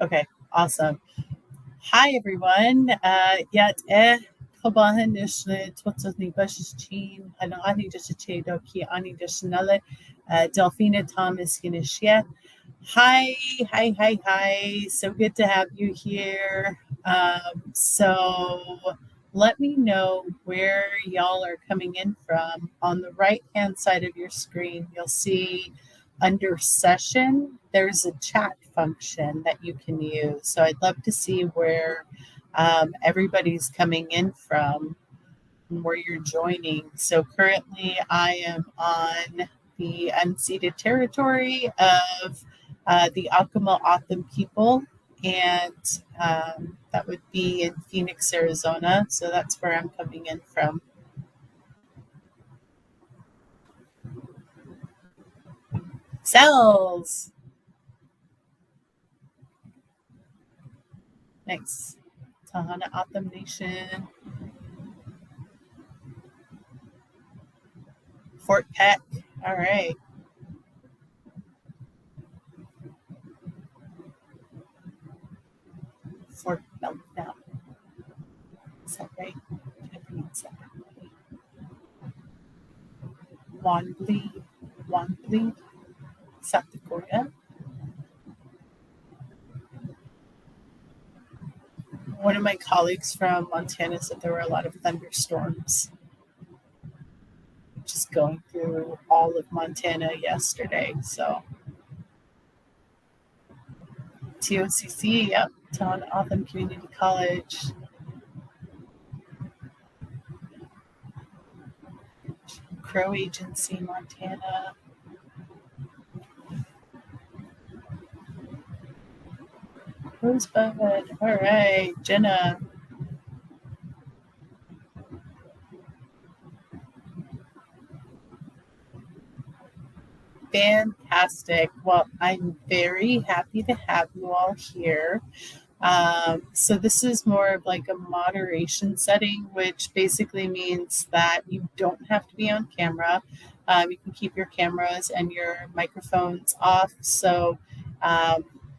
Okay, awesome. Hi, everyone. Yet, kabahan ishle twatni bashichin, anani dishachedo ki ani dishanale, Delphina Thomas Ginishia. Hi. So good to have you here. So let me know where y'all are coming in from. On the right-hand side of your screen, you'll see under session, there's a chat function that you can use. So I'd love to see where everybody's coming in from and where you're joining. So currently I am on the unceded territory of the Akama O'odham people, and that would be in Phoenix, Arizona. So that's where I'm coming in from. Cells. Nice. Tahana O'odham Nation. Fort Peck. All right. Fort Belknap. Is that right? Did I pronounce that correctly? Wanblee, South Dakota. One of my colleagues from Montana said there were a lot of thunderstorms just going through all of Montana yesterday. So TOCC, yep, Town O'odham Community College. Crow Agency, Montana. Rosebud. All right, Jenna. Fantastic. Well, I'm very happy to have you all here. So this is more of like a moderation setting, which basically means that you don't have to be on camera. You can keep your cameras and your microphones off. So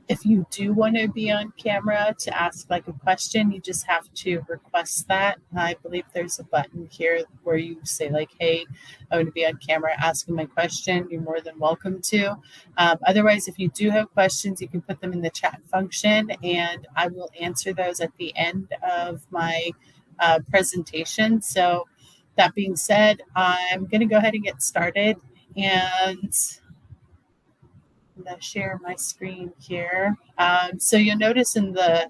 if you do want to be on camera to ask like a question, you just have to request that. I believe there's a button here where you say like, hey, I want to be on camera asking my question. You're more than welcome to. Otherwise, if you do have questions, you can put them in the chat function and I will answer those at the end of my presentation. So that being said, I'm going to go ahead and get started, and I'm going to share my screen here. So you'll notice in the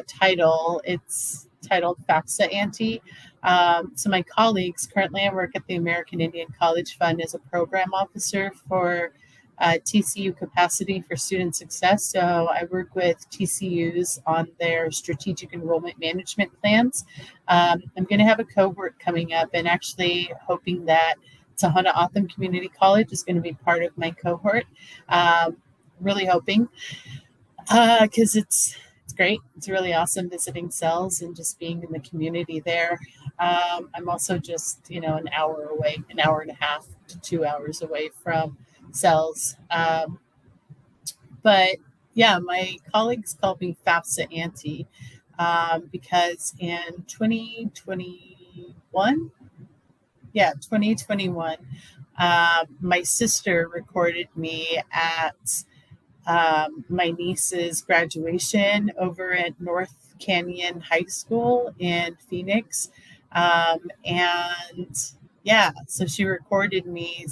title, it's titled FAFSA Auntie. So my colleagues, currently I work at the American Indian College Fund as a program officer for TCU Capacity for Student Success. So I work with TCUs on their strategic enrollment management plans. I'm going to have a cohort coming up, and actually hoping that Tohono O'odham Community College is going to be part of my cohort. Really hoping, because it's great. It's really awesome visiting cells and just being in the community there. I'm also just, an hour away, an hour and a half to 2 hours away from cells. But yeah, my colleagues called me FAFSA Auntie because in 2021, my sister recorded me at my niece's graduation over at North Canyon High School in Phoenix. And yeah, so she recorded me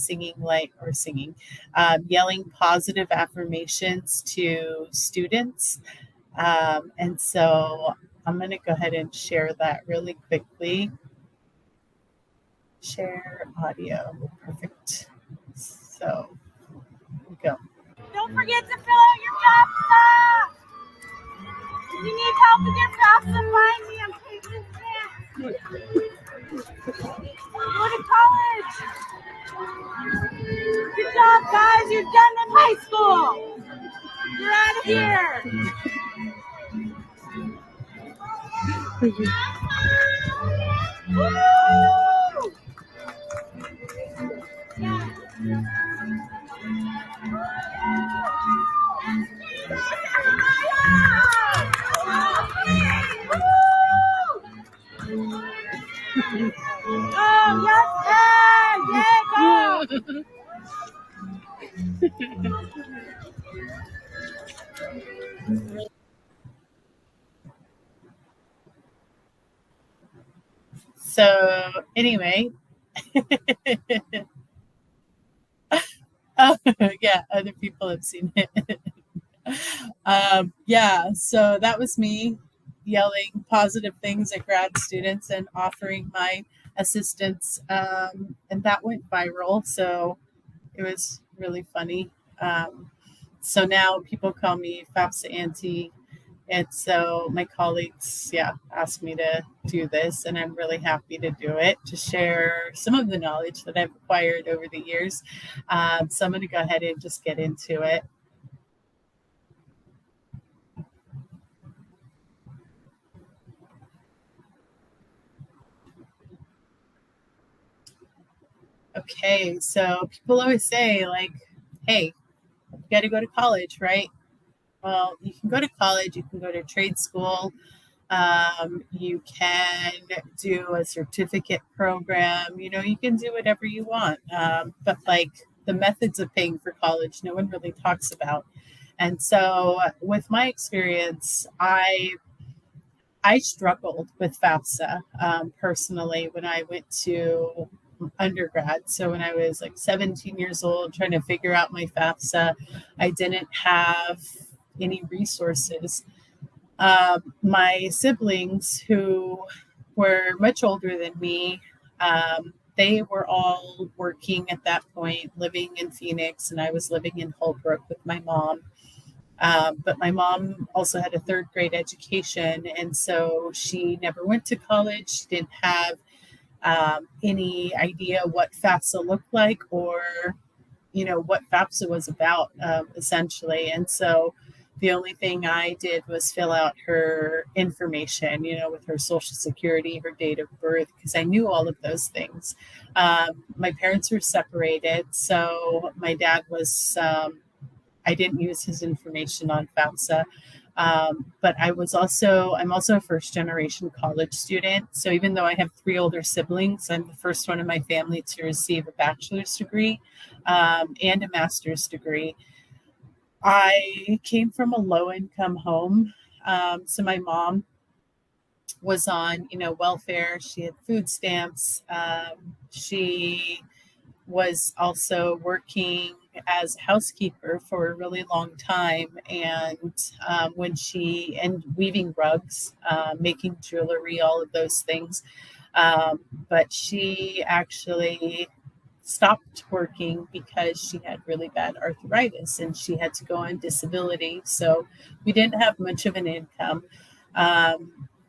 yelling positive affirmations to students. And so I'm going to go ahead and share that really quickly. Share audio. Perfect. So here we go. Don't forget to fill out your FAFSA. If you need help with your FAFSA, find me. I'm taking this. Go to college. Good job, guys. You're done in high school. You're out of here. Woo! Oh, yes, yeah, go. So anyway, oh, yeah, other people have seen it. Yeah, so that was me yelling positive things at grad students and offering my assistance. And that went viral. So it was really funny. Um, so now people call me FAFSA Auntie. And so my colleagues, yeah, asked me to do this, and I'm really happy to do it to share some of the knowledge that I've acquired over the years. So I'm going to go ahead and just get into it. Okay, so people always say, like, hey, you got to go to college, right? Well, you can go to college, you can go to trade school, you can do a certificate program, you can do whatever you want. But like the methods of paying for college, no one really talks about. And so, with my experience, I struggled with FAFSA personally when I went to undergrad. So when I was like 17 years old, trying to figure out my FAFSA, I didn't have any resources. My siblings, who were much older than me, they were all working at that point, living in Phoenix, and I was living in Holbrook with my mom. But my mom also had a third grade education, and so she never went to college. She didn't have any idea what FAFSA looked like, or what FAFSA was about, essentially. And so the only thing I did was fill out her information, with her social security, her date of birth, because I knew all of those things. My parents were separated, so my dad was. I didn't use his information on FAFSA. But I'm also a first generation college student. So even though I have three older siblings, I'm the first one in my family to receive a bachelor's degree and a master's degree. I came from a low income home. So my mom was on, welfare. She had food stamps. She was also working as a housekeeper for a really long time, and and weaving rugs, making jewelry, all of those things. But she actually stopped working because she had really bad arthritis and she had to go on disability. So we didn't have much of an income.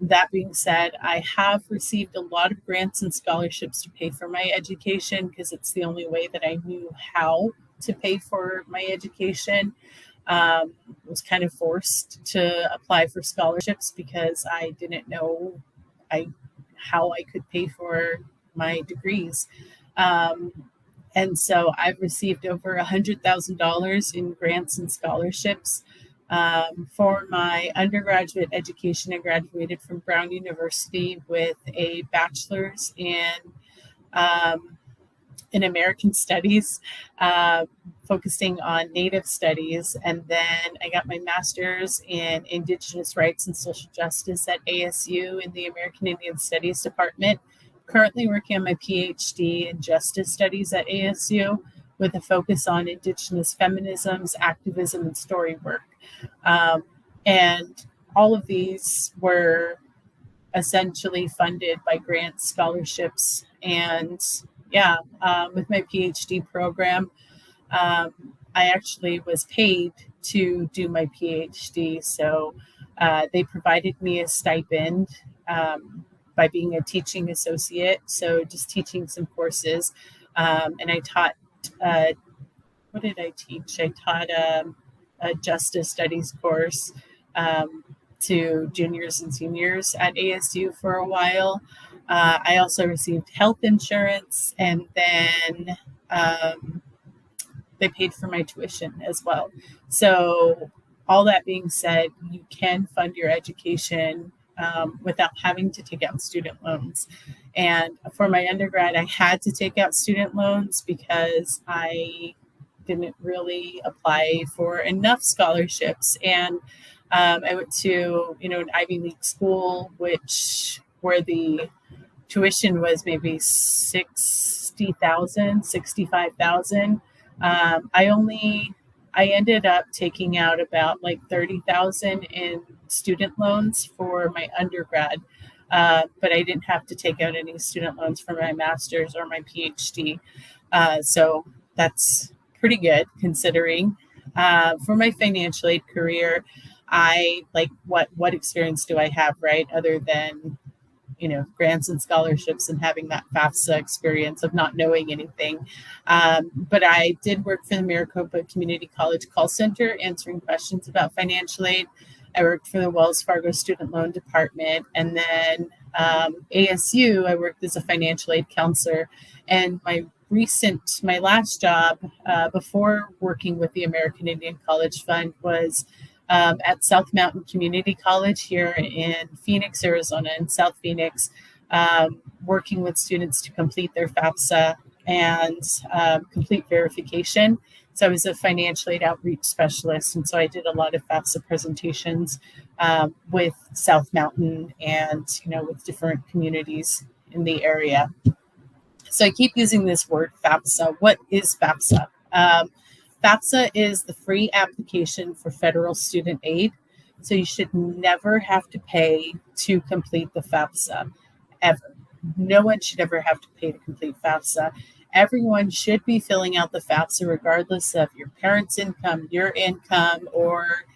That being said, I have received a lot of grants and scholarships to pay for my education because it's the only way that I knew how to pay for my education. Was kind of forced to apply for scholarships because I didn't know I how I could pay for my degrees. Um, and so I've received over $100,000 in grants and scholarships. For my undergraduate education, I graduated from Brown University with a bachelor's um, in American Studies, uh, focusing on Native Studies. And then I got my master's in Indigenous Rights and Social Justice at ASU in the American Indian Studies Department. Currently working on my PhD in Justice Studies at ASU with a focus on Indigenous feminisms, activism, and story work. Um, and all of these were essentially funded by grants, scholarships, and yeah, with my PhD program, I actually was paid to do my PhD. So they provided me a stipend by being a teaching associate. So just teaching some courses. And I taught, uh, what did I teach? I taught a justice studies course to juniors and seniors at ASU for a while. I also received health insurance, and then they paid for my tuition as well. So all that being said, you can fund your education without having to take out student loans. And for my undergrad, I had to take out student loans because I didn't really apply for enough scholarships. And I went to, an Ivy League school, where the tuition was maybe 60,000, 65,000. I ended up taking out about like 30,000 in student loans for my undergrad. But I didn't have to take out any student loans for my master's or my PhD. So that's pretty good considering. For my financial aid career, I like what experience do I have, right? Other than grants and scholarships and having that FAFSA experience of not knowing anything. But I did work for the Maricopa Community College call center answering questions about financial aid. I worked for the Wells Fargo Student Loan Department. And then ASU, I worked as a financial aid counselor. And my last job before working with the American Indian College Fund was at South Mountain Community College here in Phoenix, Arizona, in South Phoenix, working with students to complete their FAFSA and complete verification. So I was a financial aid outreach specialist, and so I did a lot of FAFSA presentations with South Mountain and with different communities in the area. So I keep using this word FAFSA. What is FAFSA? FAFSA is the free application for federal student aid. So you should never have to pay to complete the FAFSA, ever. No one should ever have to pay to complete FAFSA. Everyone should be filling out the FAFSA regardless of your parents' income, your income, or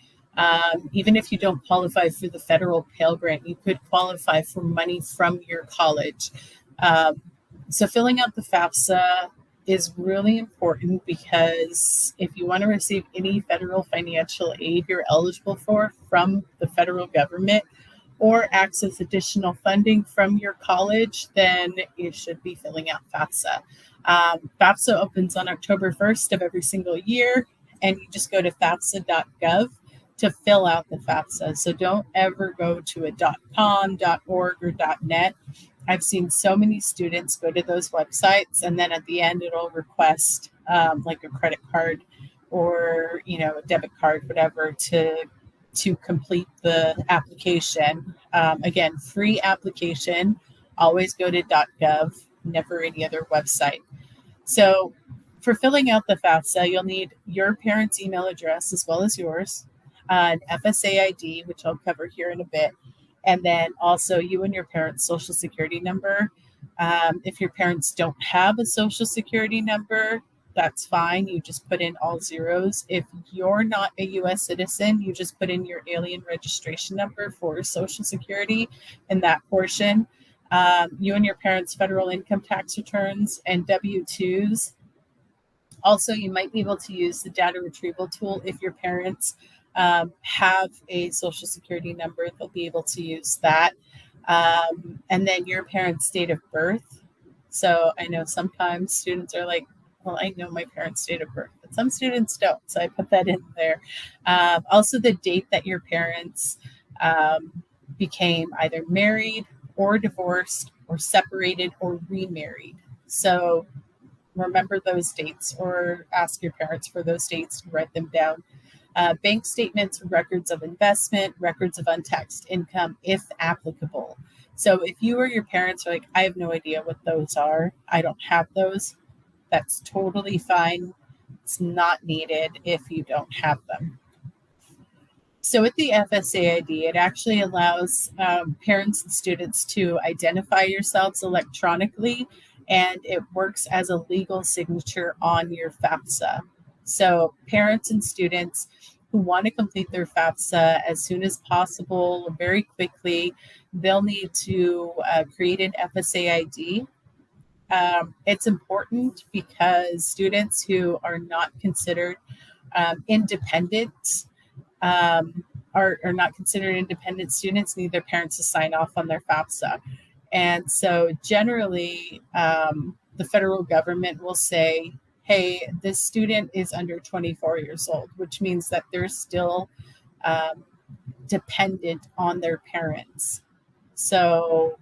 even if you don't qualify for the federal Pell Grant, you could qualify for money from your college. So filling out the FAFSA is really important because if you want to receive any federal financial aid you're eligible for from the federal government or access additional funding from your college, then you should be filling out FAFSA. FAFSA opens on October 1st of every single year, and you just go to FAFSA.gov to fill out the FAFSA. So don't ever go to a .com, .org, or .net. I've seen so many students go to those websites, and then at the end, it'll request like a credit card or a debit card, whatever, to complete the application. Again, free application. Always go to .gov, never any other website. So for filling out the FAFSA, you'll need your parents' email address as well as yours, an FSA ID, which I'll cover here in a bit, and then also you and your parents' social security number. If your parents don't have a social security number, that's fine. You just put in all zeros. If you're not a U.S. citizen, you just put in your alien registration number for social security in that portion. You and your parents' federal income tax returns and W-2s. Also, you might be able to use the data retrieval tool if your parents have a social security number. They'll be able to use that. And then your parents' date of birth. So I know sometimes students are like, well, I know my parents' date of birth, but some students don't. So I put that in there. Also, the date that your parents became either married or divorced or separated or remarried. So remember those dates or ask your parents for those dates to write them down. Bank statements, records of investment, records of untaxed income, if applicable. So if you or your parents are like, I have no idea what those are, I don't have those, that's totally fine. It's not needed if you don't have them. So with the FSA ID, it actually allows parents and students to identify yourselves electronically, and it works as a legal signature on your FAFSA. So parents and students who want to complete their FAFSA as soon as possible, very quickly, they'll need to create an FSA ID. It's important because students who are not considered independent are not considered independent students need their parents to sign off on their FAFSA. And so generally, the federal government will say, hey, this student is under 24 years old, which means that they're still dependent on their parents. So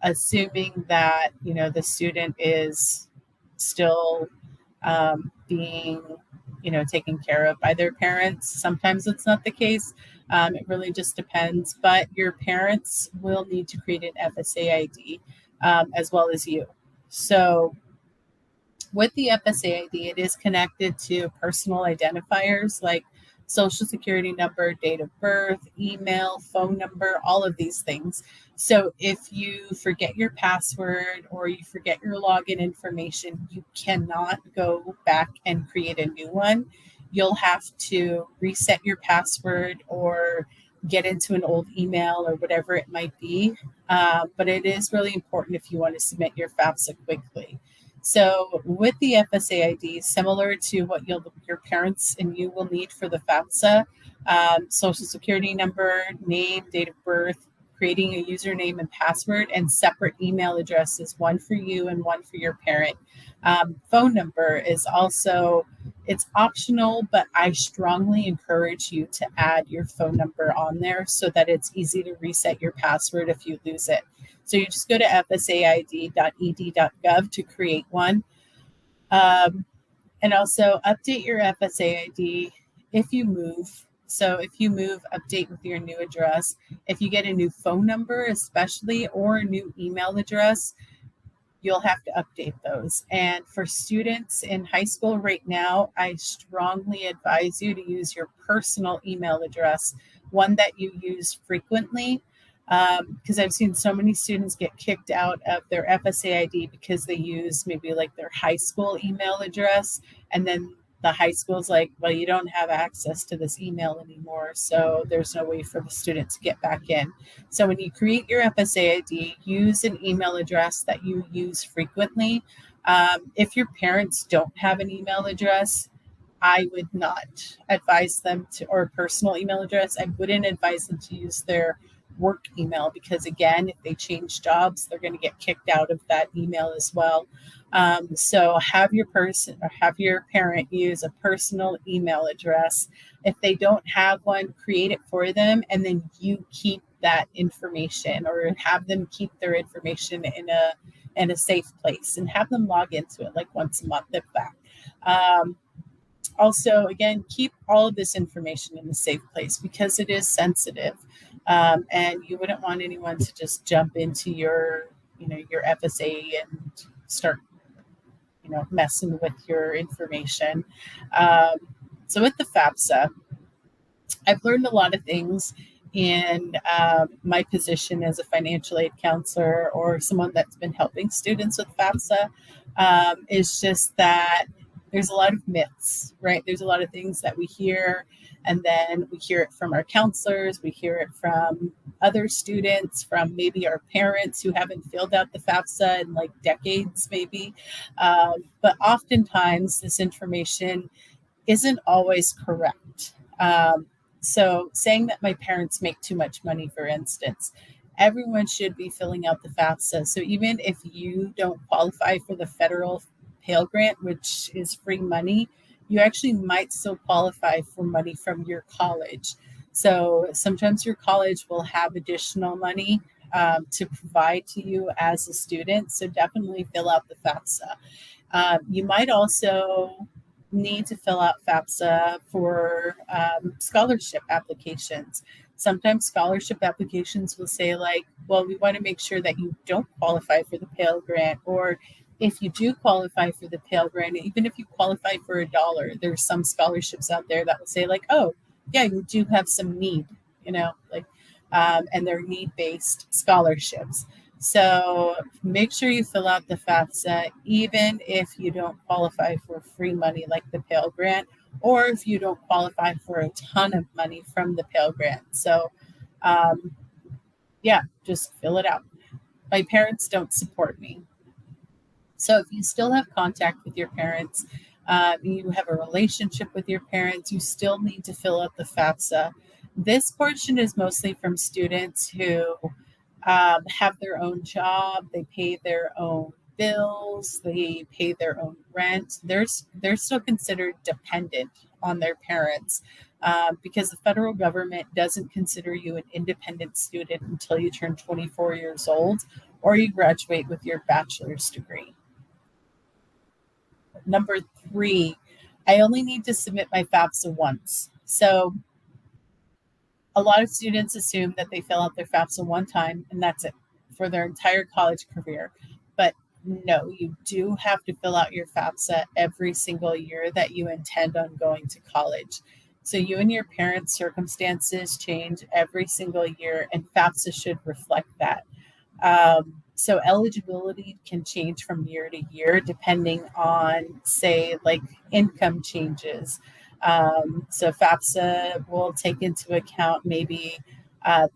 assuming that, the student is still being, taken care of by their parents. Sometimes it's not the case. It really just depends. But your parents will need to create an FSA ID as well as you. So with the FSA ID, it is connected to personal identifiers like social security number, date of birth, email, phone number, all of these things. So if you forget your password or you forget your login information, you cannot go back and create a new one. You'll have to reset your password or get into an old email or whatever it might be. But it is really important if you want to submit your FAFSA quickly. So with the FSA ID, similar to what your parents and you will need for the FAFSA, social security number, name, date of birth, creating a username and password, and separate email addresses, one for you and one for your parent. Phone number is also, it's optional, but I strongly encourage you to add your phone number on there so that it's easy to reset your password if you lose it. So you just go to fsaid.ed.gov to create one. And also update your FSA ID if you move. So if you move, update with your new address. If you get a new phone number, especially, or a new email address, you'll have to update those. And for students in high school right now, I strongly advise you to use your personal email address, one that you use frequently, because I've seen so many students get kicked out of their FSA ID because they use maybe like their high school email address, and then the high school's like, well, you don't have access to this email anymore, so there's no way for the student to get back in. So when you create your FSA ID, use an email address that you use frequently. If your parents don't have an email address, I would not advise them to, or a personal email address, I wouldn't advise them to use their work email because, again, if they change jobs, they're going to get kicked out of that email as well. So have your person or have your parent use a personal email address. If they don't have one, create it for them, and then you keep that information or have them keep their information in a safe place and have them log into it like once a month if that. Also, again, keep all of this information in a safe place because it is sensitive, and you wouldn't want anyone to just jump into your FSA and start messing with your information. Um, so with the FAFSA, I've learned a lot of things in my position as a financial aid counselor or someone that's been helping students with FAFSA. Is just that there's a lot of myths, right? There's a lot of things that we hear, and then we hear it from our counselors, we hear it from other students, from maybe our parents who haven't filled out the FAFSA in like decades, maybe. But oftentimes, this information isn't always correct. So saying that my parents make too much money, for instance, everyone should be filling out the FAFSA. So even if you don't qualify for the federal Pell Grant, which is free money, you actually might still qualify for money from your college. So sometimes your college will have additional money to provide to you as a student. So definitely fill out the FAFSA. You might also need to fill out FAFSA for scholarship applications. Sometimes scholarship applications will say like, well, we want to make sure that you don't qualify for the Pell Grant, or if you do qualify for the Pell Grant, even if you qualify for $1, there's some scholarships out there that will say like, oh, yeah, you do have some need, and they're need-based scholarships. So make sure you fill out the FAFSA, even if you don't qualify for free money like the Pell Grant, or if you don't qualify for a ton of money from the Pell Grant. So, just fill it out. My parents don't support me. So if you still have contact with your parents, you have a relationship with your parents, you still need to fill out the FAFSA. This portion is mostly from students who have their own job, they pay their own bills, they pay their own rent. They're still considered dependent on their parents. because the federal government doesn't consider you an independent student until you turn 24 years old or you graduate with your bachelor's degree. Number 3, I only need to submit my FAFSA once. So a lot of students assume that they fill out their FAFSA one time and that's it for their entire college career. But no, you do have to fill out your FAFSA every single year that you intend on going to college. So you and your parents' circumstances change every single year, and FAFSA should reflect that. So eligibility can change from year to year depending on, say, like income changes. So FAFSA will take into account maybe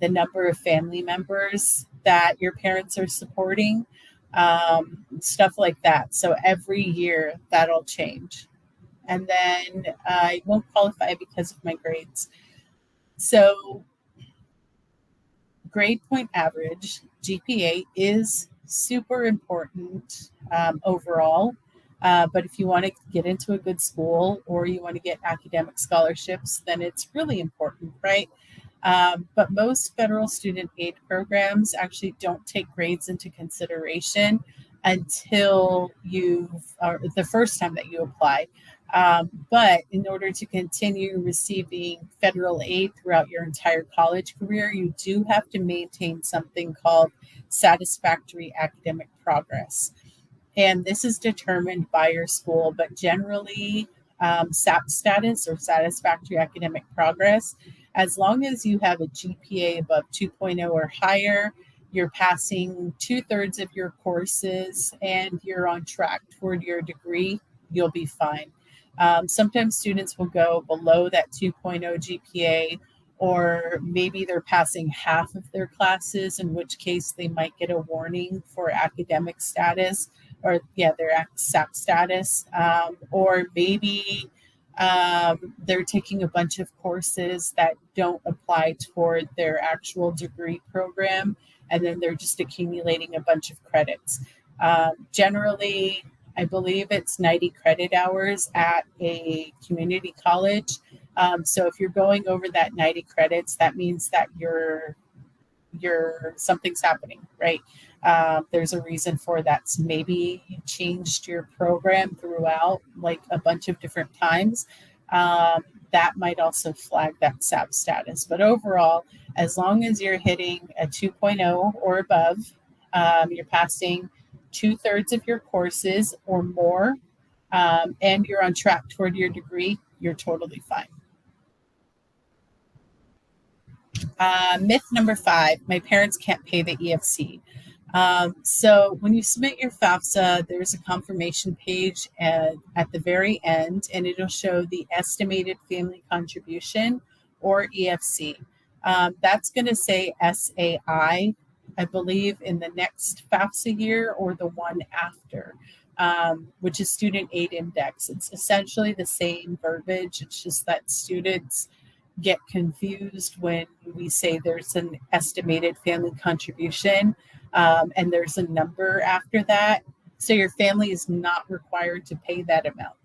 the number of family members that your parents are supporting, stuff like that. So every year that'll change. And then I won't qualify because of my grades. So grade point average, GPA, is super important overall. But if you want to get into a good school or you want to get academic scholarships, then it's really important, right? But most federal student aid programs actually don't take grades into consideration until or the first time that you apply. But in order to continue receiving federal aid throughout your entire college career, you do have to maintain something called satisfactory academic progress. And this is determined by your school, but generally, SAP status or satisfactory academic progress, as long as you have a GPA above 2.0 or higher, you're passing 2/3 of your courses, and you're on track toward your degree, you'll be fine. Sometimes students will go below that 2.0 GPA, or maybe they're passing half of their classes, in which case they might get a warning for academic status, or their SAP status, or maybe they're taking a bunch of courses that don't apply toward their actual degree program, and then they're just accumulating a bunch of credits. Generally, I believe it's 90 credit hours at a community college. So if you're going over that 90 credits, that means that something's happening, right? There's a reason for that. So maybe you changed your program throughout like a bunch of different times. That might also flag that SAP status. But overall, as long as you're hitting a 2.0 or above, you're passing 2/3 of your courses or more, and you're on track toward your degree, you're totally fine. Myth number 5, my parents can't pay the EFC. So when you submit your FAFSA, there's a confirmation page at the very end, and it'll show the estimated family contribution, or EFC. That's going to say SAI, I believe, in the next FAFSA year or the one after, which is Student Aid Index. It's essentially the same verbiage. It's just that students get confused when we say there's an estimated family contribution, and there's a number after that. So your family is not required to pay that amount.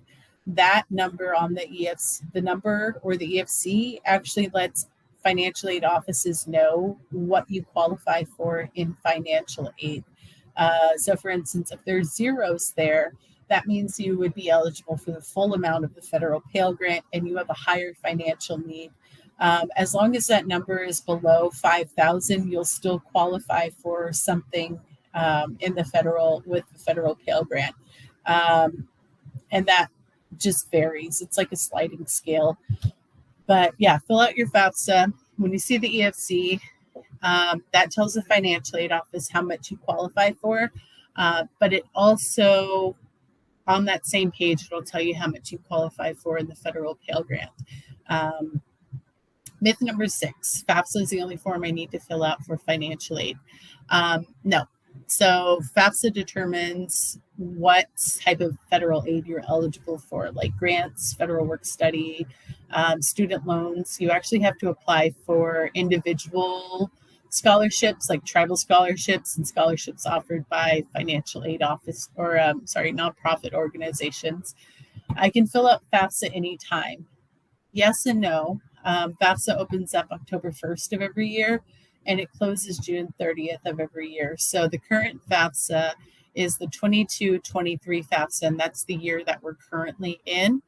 That number on the EFC, the number or the EFC, actually lets financial aid offices know what you qualify for in financial aid. So for instance, if there's zeros there, that means you would be eligible for the full amount of the federal Pell Grant and you have a higher financial need. As long as that number is below 5,000, you'll still qualify for something with the federal Pell Grant. And that just varies. It's like a sliding scale. But yeah, fill out your FAFSA. When you see the EFC, that tells the financial aid office how much you qualify for. But it also, on that same page, it'll tell you how much you qualify for in the federal Pell Grant. Myth number 6, FAFSA is the only form I need to fill out for financial aid. No. So FAFSA determines what type of federal aid you're eligible for, like grants, federal work study, student loans. You actually have to apply for individual scholarships, like tribal scholarships and scholarships offered by financial aid office or nonprofit organizations. I can fill out FAFSA anytime. Yes and no. FAFSA opens up October 1st of every year, and it closes June 30th of every year. So the current FAFSA is the 22-23 FAFSA, and that's the year that we're currently in.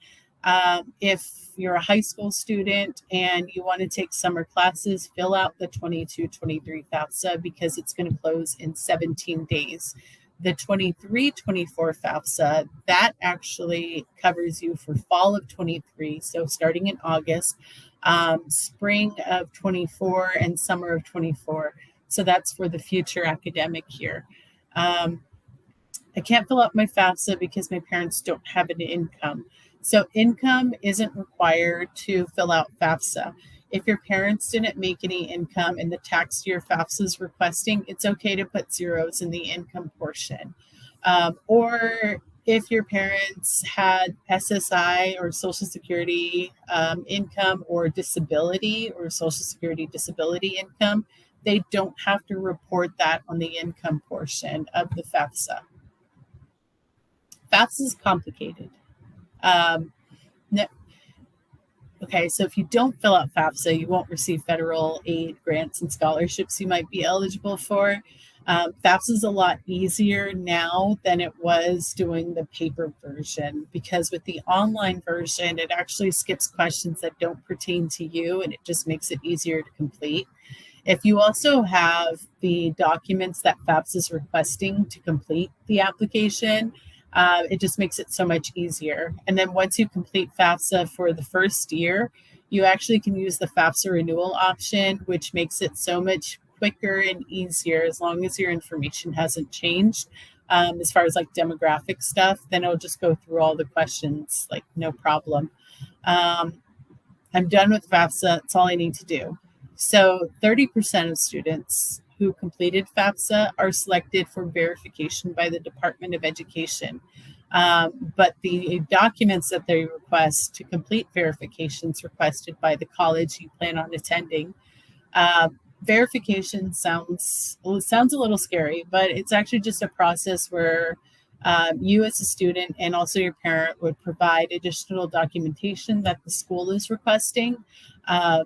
If you're a high school student and you want to take summer classes, fill out the 22-23 FAFSA because it's going to close in 17 days. The 23-24 FAFSA, that actually covers you for fall of 23, so starting in August, spring of 24, and summer of 24. So that's for the future academic year. I can't fill out my FAFSA because my parents don't have an income. So income isn't required to fill out FAFSA. If your parents didn't make any income in the tax year FAFSA is requesting, it's okay to put zeros in the income portion. Or if your parents had SSI or Social Security income or disability or Social Security disability income, they don't have to report that on the income portion of the FAFSA. FAFSA is complicated. Okay, so if you don't fill out FAFSA, you won't receive federal aid, grants, and scholarships you might be eligible for. FAFSA is a lot easier now than it was doing the paper version, because with the online version, it actually skips questions that don't pertain to you, and it just makes it easier to complete. If you also have the documents that FAFSA is requesting to complete the application, it just makes it so much easier. And then once you complete FAFSA for the first year, you actually can use the FAFSA renewal option, which makes it so much quicker and easier as long as your information hasn't changed. As far as like demographic stuff, then it'll just go through all the questions, like no problem. I'm done with FAFSA. That's all I need to do. So 30% of students who completed FAFSA are selected for verification by the Department of Education. But the documents that they request to complete verifications requested by the college you plan on attending. Verification sounds a little scary, but it's actually just a process where you as a student and also your parent would provide additional documentation that the school is requesting.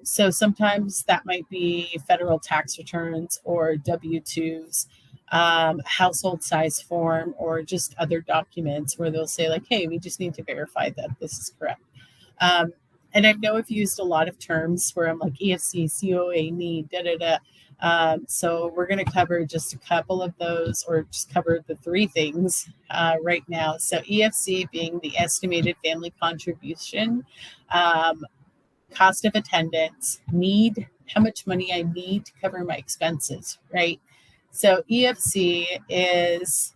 So sometimes that might be federal tax returns or W-2s, household size form, or just other documents where they'll say like, hey, we just need to verify that this is correct. And I know I've used a lot of terms where I'm like EFC, COA, need, so we're going to cover just a couple of those, or just cover the three things right now. So EFC being the estimated family contribution, cost of attendance, need, how much money I need to cover my expenses, right? So EFC is,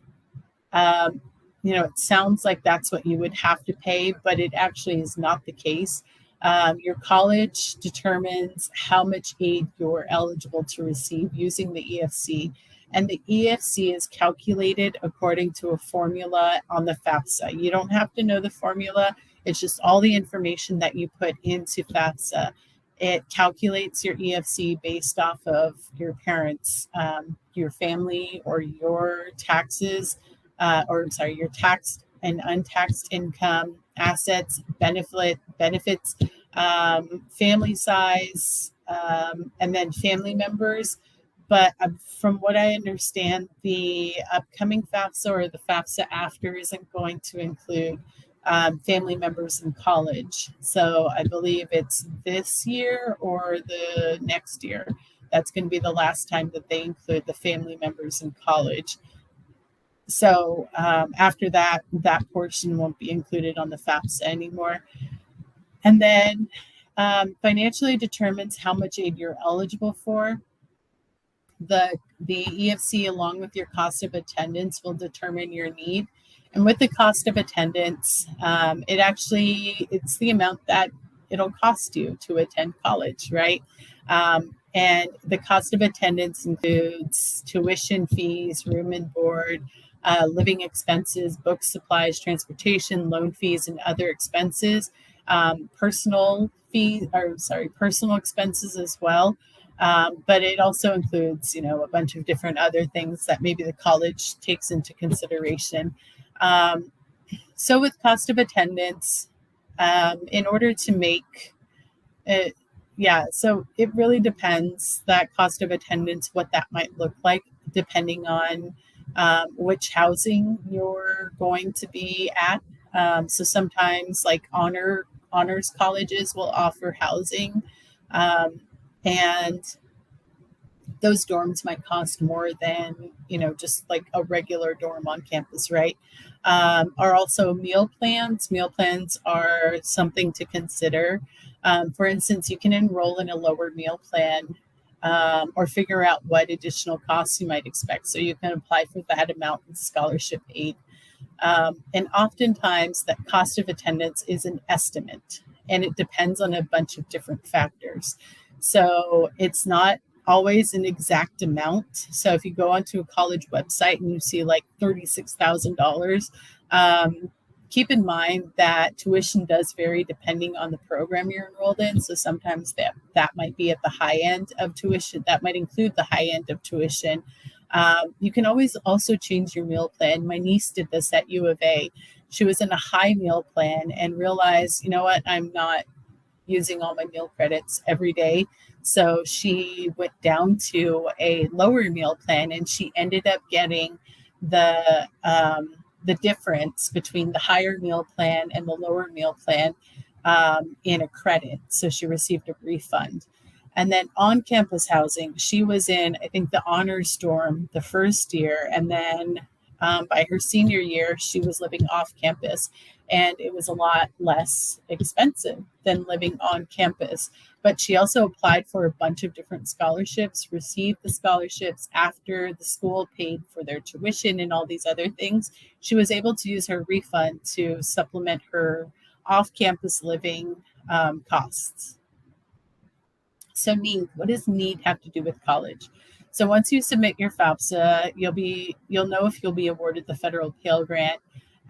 it sounds like that's what you would have to pay, but it actually is not the case. Your college determines how much aid you're eligible to receive using the EFC. And the EFC is calculated according to a formula on the FAFSA. You don't have to know the formula. It's just all the information that you put into FAFSA. It calculates your EFC based off of your parents, your family, or your taxes, your taxed and untaxed income, assets, benefits, family size, and then family members. But from what I understand, the upcoming FAFSA or the FAFSA after isn't going to include family members in college. So I believe it's this year or the next year. That's going to be the last time that they include the family members in college. So after that, that portion won't be included on the FAFSA anymore. And then financially determines how much aid you're eligible for. The EFC, along with your cost of attendance, will determine your need. And with the cost of attendance, it's the amount that it'll cost you to attend college, right? And the cost of attendance includes tuition fees, room and board, living expenses, books, supplies, transportation, loan fees, and other expenses, personal expenses as well. But it also includes, a bunch of different other things that maybe the college takes into consideration. So with cost of attendance, in order to make it, Yeah, so it really depends, that cost of attendance, what that might look like, depending on which housing you're going to be at. So sometimes, like honors colleges will offer housing, um, and those dorms might cost more than, just like a regular dorm on campus, right? Are also meal plans. Meal plans are something to consider. For instance, you can enroll in a lower meal plan, or figure out what additional costs you might expect, so you can apply for that amount in scholarship aid. And oftentimes, that cost of attendance is an estimate, and it depends on a bunch of different factors. So it's not always an exact amount. So if you go onto a college website and you see like $36,000, keep in mind that tuition does vary depending on the program you're enrolled in. So sometimes that might be at the high end of tuition. That might include the high end of tuition. You can always also change your meal plan. My niece did this at U of A. She was in a high meal plan and realized, you know what, I'm not using all my meal credits every day. So she went down to a lower meal plan, and she ended up getting the difference between the higher meal plan and the lower meal plan in a credit. So she received a refund. And then on campus housing, she was in, I think, the honors dorm the first year. And then by her senior year, she was living off campus. And it was a lot less expensive than living on campus. But she also applied for a bunch of different scholarships, received the scholarships after the school paid for their tuition and all these other things. She was able to use her refund to supplement her off campus living costs. So need, what does need have to do with college? So once you submit your FAFSA, you'll know if you'll be awarded the federal Pell Grant,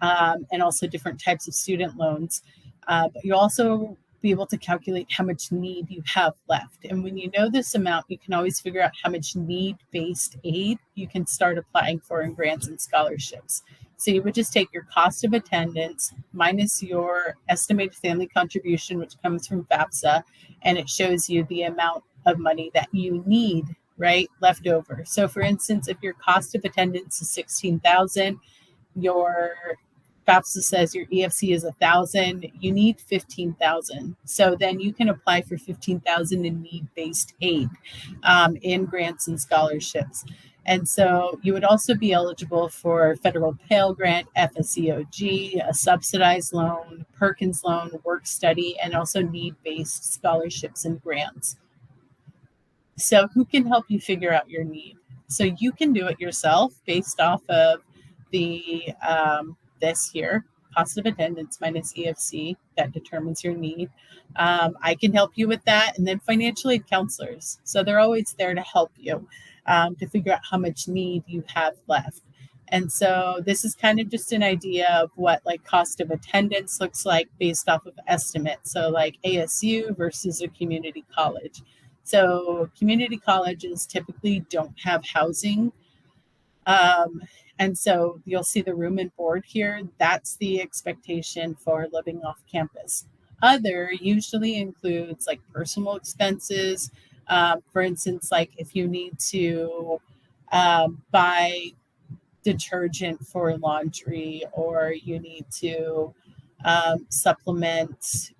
and also different types of student loans. But you'll also be able to calculate how much need you have left. And when you know this amount, you can always figure out how much need-based aid you can start applying for in grants and scholarships. So you would just take your cost of attendance minus your estimated family contribution, which comes from FAFSA, and it shows you the amount of money that you need, right, left over. So for instance, if your cost of attendance is 16,000, your FAFSA says your EFC is 1,000, you need 15,000. So then you can apply for 15,000 in need-based aid in grants and scholarships. And so you would also be eligible for federal Pell Grant, FSEOG, a subsidized loan, Perkins loan, work study, and also need-based scholarships and grants. So who can help you figure out your need? So you can do it yourself based off of the this here, cost of attendance minus EFC, that determines your need. I can help you with that. And then financial aid counselors. So they're always there to help you to figure out how much need you have left. And so this is kind of just an idea of what like cost of attendance looks like based off of estimates. So like ASU versus a community college. So community colleges typically don't have housing. And so you'll see the room and board here. That's the expectation for living off campus. Other usually includes like personal expenses. For instance, like if you need to buy detergent for laundry, or you need to supplement,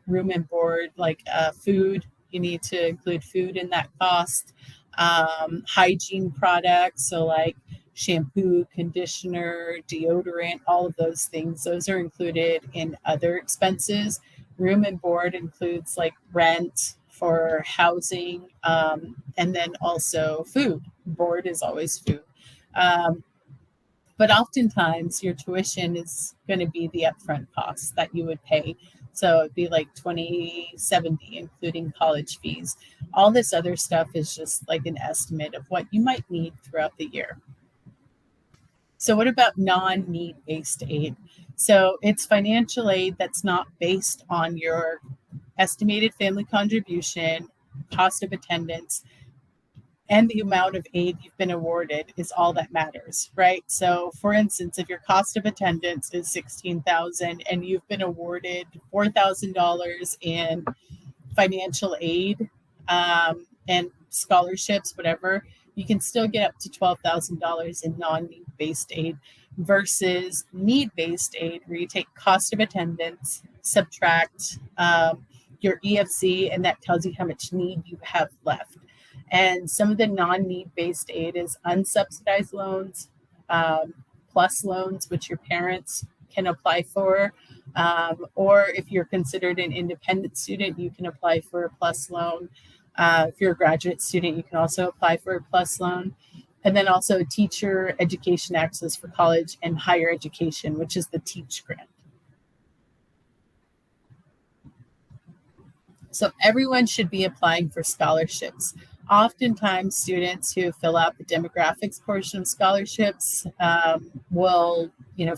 room and board, like food. You need to include food in that cost. Hygiene products, so like shampoo, conditioner, deodorant, all of those things. Those are included in other expenses. Room and board includes like rent for housing, and then also food. Board is always food. But oftentimes your tuition is going to be the upfront cost that you would pay. So it'd be like $2,070, including college fees. All this other stuff is just like an estimate of what you might need throughout the year. So what about non-need based aid? So it's financial aid that's not based on your estimated family contribution, cost of attendance, and the amount of aid you've been awarded is all that matters, right? So for instance, if your cost of attendance is $16,000 and you've been awarded $4,000 in financial aid and scholarships, whatever, you can still get up to $12,000 in non-need based aid versus need based aid, where you take cost of attendance, subtract your EFC, and that tells you how much need you have left. And some of the non need based aid is unsubsidized loans, plus loans, which your parents can apply for. Or if you're considered an independent student, you can apply for a plus loan. If you're a graduate student, you can also apply for a plus loan. And then also teacher education access for college and higher education, which is the TEACH grant. So everyone should be applying for scholarships. Oftentimes, students who fill out the demographics portion of scholarships will,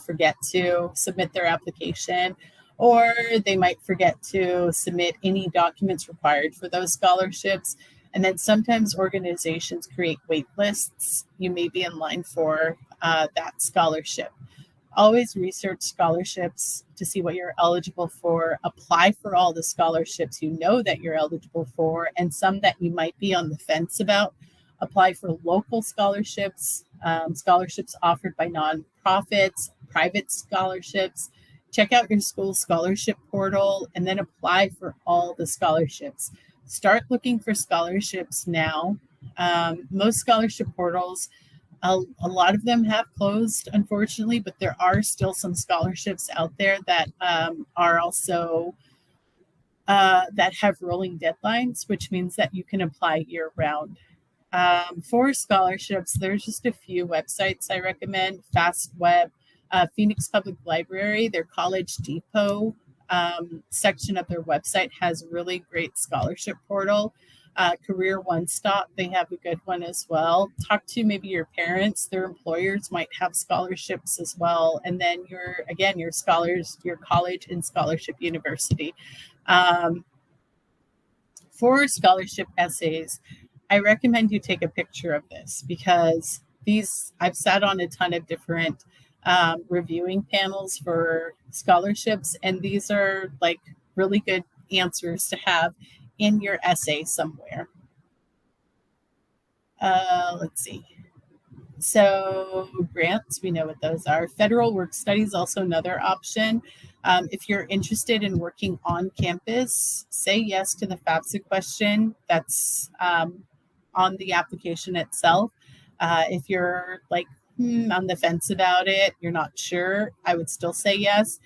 forget to submit their application, or they might forget to submit any documents required for those scholarships. And then sometimes organizations create wait lists. You may be in line for that scholarship. Always research scholarships to see what you're eligible for. Apply for all the scholarships you know that you're eligible for, and some that you might be on the fence about. Apply for local scholarships, scholarships offered by nonprofits, private scholarships. Check out your school scholarship portal and then apply for all the scholarships. Start looking for scholarships now. Most scholarship portals, a lot of them have closed, unfortunately, but there are still some scholarships out there that are also that have rolling deadlines, which means that you can apply year round. For scholarships, there's just a few websites I recommend. FastWeb, Phoenix Public Library, their College Depot section of their website has really great scholarship portal. Career One Stop, they have a good one as well. Talk to maybe your parents, their employers might have scholarships as well. And then your scholars, your college and scholarship university. For scholarship essays, I recommend you take a picture of this, because I've sat on a ton of different reviewing panels for scholarships, and these are like really good answers to have in your essay somewhere. Let's see. So grants, we know what those are. Federal work studies, also another option. If you're interested in working on campus, say yes to the FAFSA question that's on the application itself. If you're like on the fence about it, you're not sure, I would still say yes.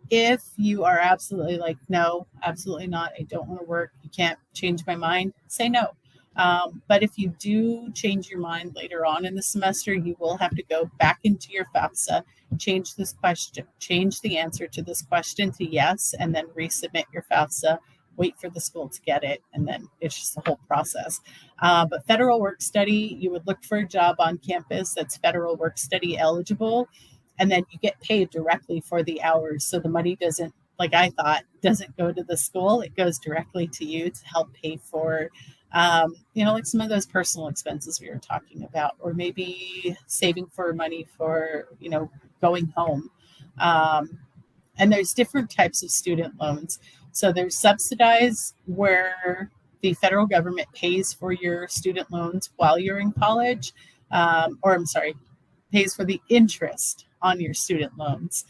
If you are absolutely like, no, absolutely not, I don't want to work, you can't change my mind, say no. But if you do change your mind later on in the semester, you will have to go back into your FAFSA, change this question, change the answer to this question to yes, and then resubmit your FAFSA, wait for the school to get it, and then it's just the whole process. But federal work study, you would look for a job on campus that's federal work study eligible, and then you get paid directly for the hours. So the money doesn't, like I thought, doesn't go to the school. It goes directly to you to help pay for, like some of those personal expenses we were talking about, or maybe saving for money for, going home. And there's different types of student loans. So there's subsidized, where the federal government pays for your student loans while you're in college, pays for the interest on your student loans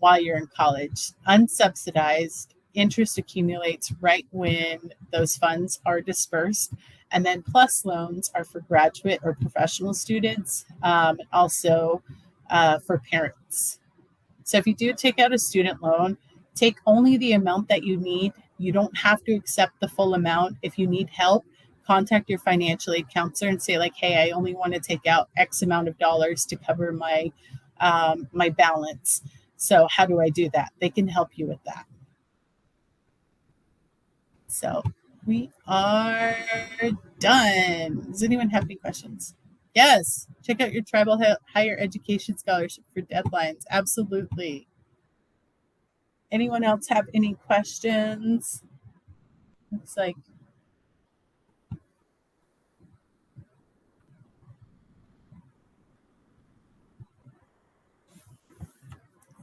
while you're in college. Unsubsidized, interest accumulates right when those funds are dispersed. And then plus loans are for graduate or professional students, also for parents. So if you do take out a student loan, take only the amount that you need. You don't have to accept the full amount. If you need help, contact your financial aid counselor and say, like, hey, I only want to take out X amount of dollars to cover my my balance. So how do I do that? They can help you with that. So we are done. Does anyone have any questions? Yes. Check out your tribal higher education scholarship for deadlines. Absolutely. Anyone else have any questions? Looks like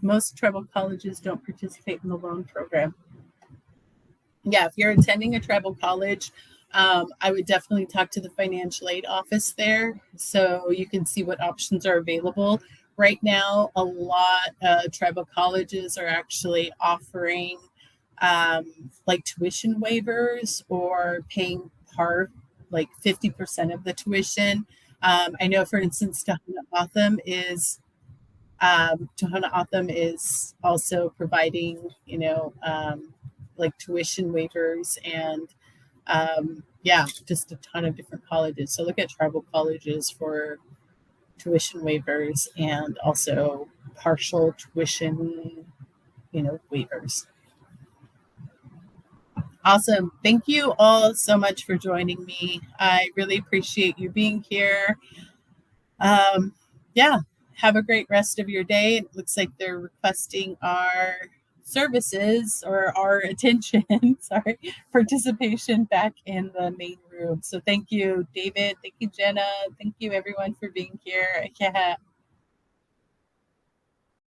most tribal colleges don't participate in the loan program. yeah, if you're attending a tribal college, I would definitely talk to the financial aid office there so you can see what options are available. Right now, a lot of tribal colleges are actually offering like tuition waivers or paying part, like 50% of the tuition. I know, for instance, Tohono O'odham is also providing, like tuition waivers and yeah, just a ton of different colleges. So look at tribal colleges for tuition waivers and also partial tuition, waivers. Awesome. Thank you all so much for joining me. I really appreciate you being here. Yeah, have a great rest of your day. It looks like they're requesting our services or our attention, sorry, participation back in the main room. So thank you, David. Thank you, Jenna. Thank you, everyone, for being here. Yeah.